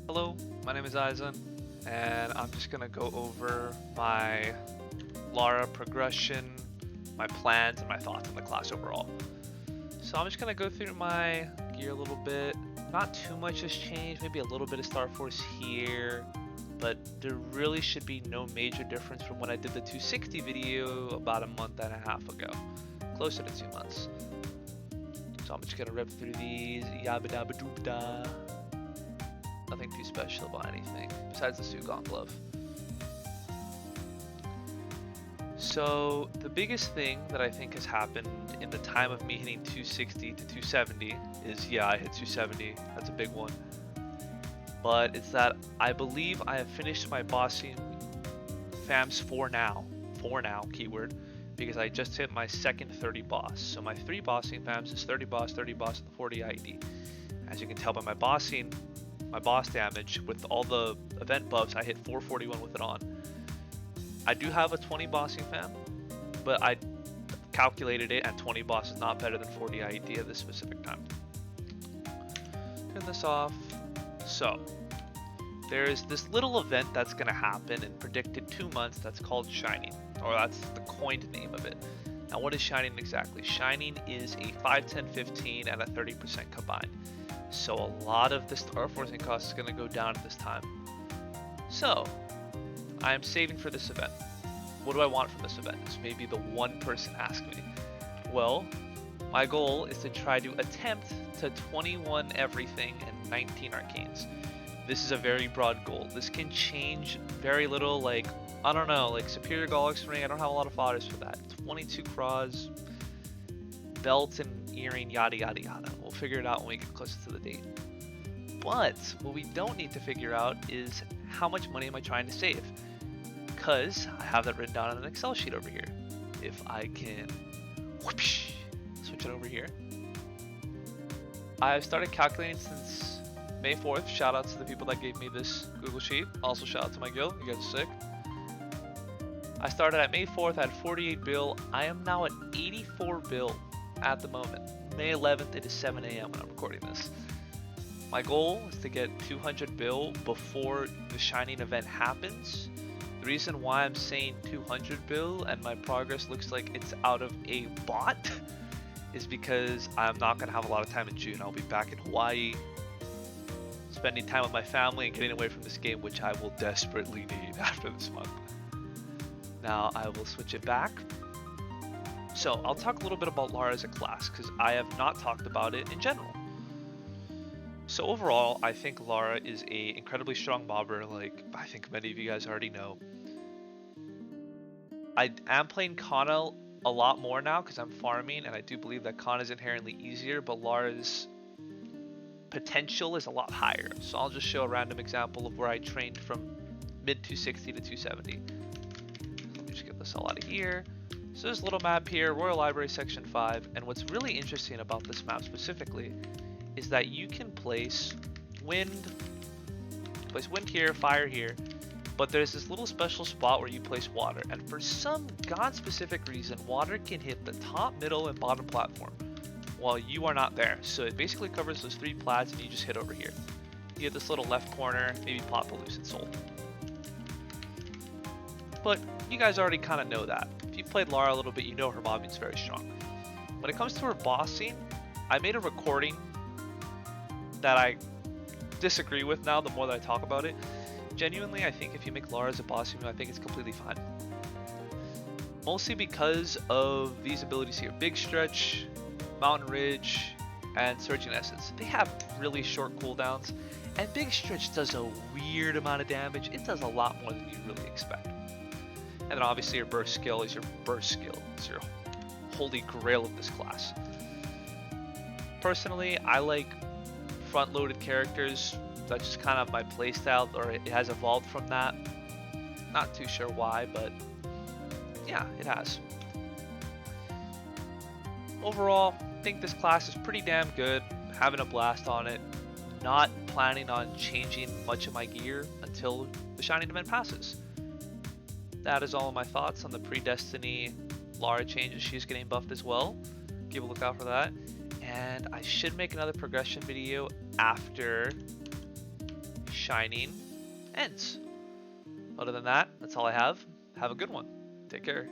Hello, my name is Eisen, and I'm just gonna go over my Lara progression, my plans, and my thoughts on the class overall. So I'm just gonna go through my gear a little bit. Not too much has changed, maybe a little bit of Starforce here, but there really should be no major difference from when I did the 260 video about a month and a half ago. Closer to 2 months. So I'm just gonna rip through these, yabba dabba doop da. Nothing too special about anything, besides the Sugon glove. So the biggest thing that I think has happened in the time of me hitting 260 to 270 is, yeah, I hit 270, that's a big one. But it's that I believe I have finished my bossing fams for now, keyword, because I just hit my second 30 boss. So my 3 bossing fams is 30 boss, and 40 IED. As you can tell by my bossing, my boss damage, with all the event buffs, I hit 441 with it on. I do have a 20 bossing fam, but I calculated it, and 20 boss is not better than 40 IED at this specific time. Turn this off. So, there's this little event that's going to happen in predicted 2 months that's called Shining, or that's the coined name of it. Now, what is Shining exactly? Shining is a 5, 10, 15, and a 30% combined. So a lot of the Starforcing cost is going to go down at this time. So, I am saving for this event. What do I want from this event? This may be the one person asked me. Well, my goal is to try to attempt to 21 everything and 19 arcanes. This is a very broad goal. This can change very little, like, I don't know, like Superior Galaxy Ring, I don't have a lot of fodders for that. 22 Craws, belt and earring, yada yada yada. We'll figure it out when we get closer to the date. But what we don't need to figure out is how much money am I trying to save? Because I have that written down on an Excel sheet over here. If I can whoosh, switch it over here. I've started calculating since May 4th. Shout out to the people that gave me this Google Sheet. Also shout out to my guild, you guys are sick. I started at May 4th at 48 bill. I am now at 84 bill at the moment. May 11th, it is 7 AM when I'm recording this. My goal is to get 200 bill before the Shining event happens. The reason why I'm saying 200 bill and my progress looks like it's out of a bot is because I'm not going to have a lot of time in June. I'll be back in Hawaii, spending time with my family and getting away from this game, which I will desperately need after this month. Now I will switch it back. So I'll talk a little bit about Lara as a class, because I have not talked about it in general. So overall, I think Lara is a incredibly strong mobber, like I think many of you guys already know. I am playing Kana a lot more now because I'm farming, and I do believe that Kana is inherently easier, but Lara's potential is a lot higher. So I'll just show a random example of where I trained from mid 260 to 270. Let me just get this all out of here. So there's a little map here, Royal Library Section 5, and what's really interesting about this map specifically is that you can place wind here, fire here, but there's this little special spot where you place water, and for some god-specific reason, water can hit the top, middle, and bottom platform while you are not there. So it basically covers those 3 plats, and you just hit over here. You hit this little left corner, maybe pop the Lucid Soul. But you guys already kind of know that. If you've played Lara a little bit, you know her mobbing is very strong. When it comes to her bossing, I made a recording that I disagree with now the more that I talk about it. Genuinely, I think if you make Lara as a bossing move, I think it's completely fine. Mostly because of these abilities here. Big Stretch, Mountain Ridge, and Surging Essence. They have really short cooldowns, and Big Stretch does a weird amount of damage. It does a lot more than you really expect. And then obviously your burst skill is your burst skill. It's your holy grail of this class. Personally, I like front-loaded characters. That's just kind of my playstyle, or it has evolved from that. Not too sure why, but yeah, it has. Overall, I think this class is pretty damn good. Having a blast on it. Not planning on changing much of my gear until the Shining event passes. That is all of my thoughts on the pre-Destiny Lara changes. She's getting buffed as well. Keep a lookout for that. And I should make another progression video after Shining ends. Other than that, that's all I have. Have a good one. Take care.